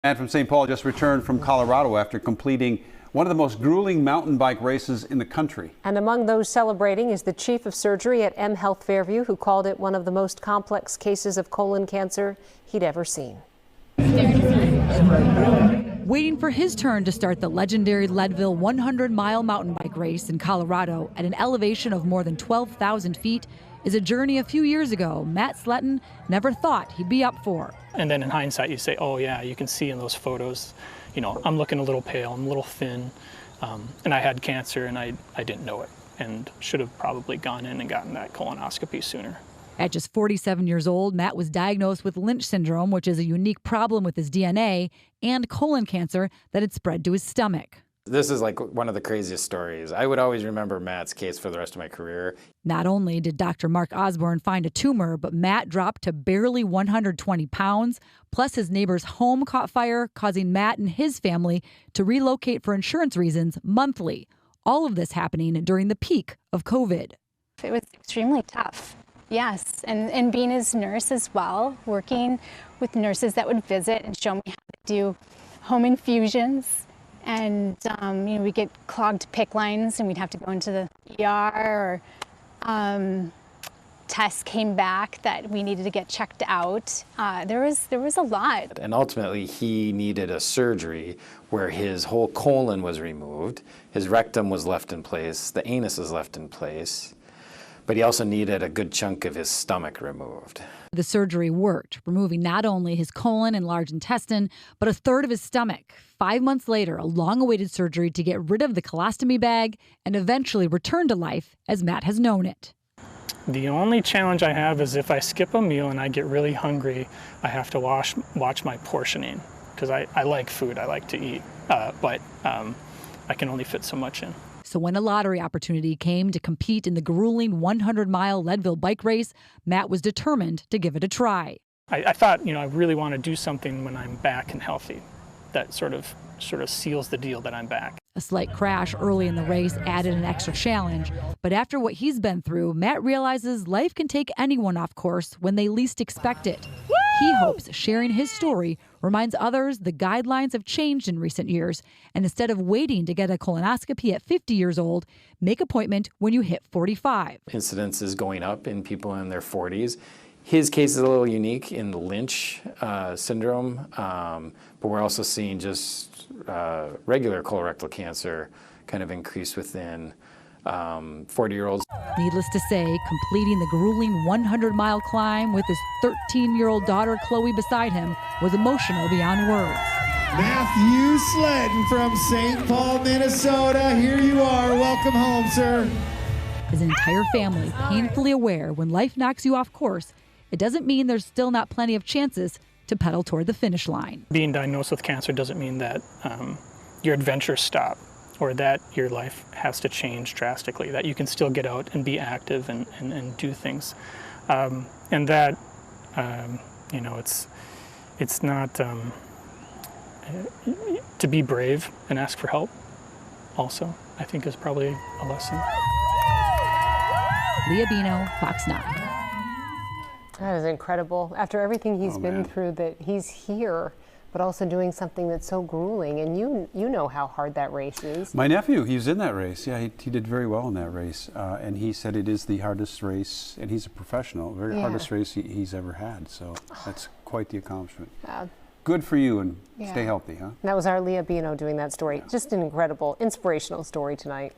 Matt from St. Paul just returned from Colorado after completing one of the most grueling mountain bike races in the country. And among those celebrating is the chief of surgery at M Health Fairview, who called it one of the most complex cases of colon cancer he'd ever seen. Waiting for his turn to start the legendary Leadville 100-mile mountain bike race in Colorado at an elevation of more than 12,000 feet is a journey a few years ago Matt Sletten never thought he'd be up for. And then in hindsight, you say, oh yeah, you can see in those photos, you know, I'm looking a little pale, I'm a little thin, and I had cancer and I didn't know it and should have probably gone in and gotten that colonoscopy sooner. At just 47 years old, Matt was diagnosed with Lynch syndrome, which is a unique problem with his DNA, and colon cancer that had spread to his stomach. This is like one of the craziest stories. I would always remember Matt's case for the rest of my career. Not only did Dr. Mark Osborne find a tumor, but Matt dropped to barely 120 pounds. Plus, his neighbor's home caught fire, causing Matt and his family to relocate for insurance reasons monthly. All of this happening during the peak of COVID. It was extremely tough. Yes, and being his nurse as well, working with nurses that would visit and show me how to do home infusions. And you know, we get clogged PICC lines and we'd have to go into the ER, or tests came back that we needed to get checked out. There was a lot. And ultimately he needed a surgery where his whole colon was removed, his rectum was left in place, the anus was left in place, but he also needed a good chunk of his stomach removed. The surgery worked, removing not only his colon and large intestine, but a third of his stomach. 5 months later, a long-awaited surgery to get rid of the colostomy bag and eventually return to life as Matt has known it. The only challenge I have is if I skip a meal and I get really hungry, I have to watch my portioning, because I like food, I like to eat, but I can only fit so much in. So when a lottery opportunity came to compete in the grueling 100-mile Leadville bike race, Matt was determined to give it a try. I thought, you know, I really want to do something when I'm back and healthy. That sort of seals the deal that I'm back. A slight crash early in the race added an extra challenge. But after what he's been through, Matt realizes life can take anyone off course when they least expect it. He hopes sharing his story reminds others the guidelines have changed in recent years, and instead of waiting to get a colonoscopy at 50 years old, make appointment when you hit 45. Incidence is going up in people in their 40s. His case is a little unique in the Lynch syndrome, but we're also seeing just regular colorectal cancer kind of increase within 40-year-olds. Needless to say, completing the grueling 100-mile climb with his 13-year-old daughter Chloe beside him was emotional beyond words. Matthew Sletten from St. Paul, Minnesota. Here you are. Welcome home, sir. His entire family painfully aware when life knocks you off course, it doesn't mean there's still not plenty of chances to pedal toward the finish line. Being diagnosed with cancer doesn't mean that your adventures stop, or that your life has to change drastically, that you can still get out and be active and do things. And that, you know, it's not, to be brave and ask for help also, I think is probably a lesson. Leah Bino, Fox 9. That is incredible. After everything he's been through, that he's here, but also doing something that's so grueling. And you know how hard that race is. My nephew, he was in that race. Yeah, he did very well in that race. And he said it is the hardest race, and he's a professional, very hardest race he's ever had. So that's quite the accomplishment. Good for you, and stay healthy, huh? That was our Leah Bino doing that story. Just an incredible, inspirational story tonight.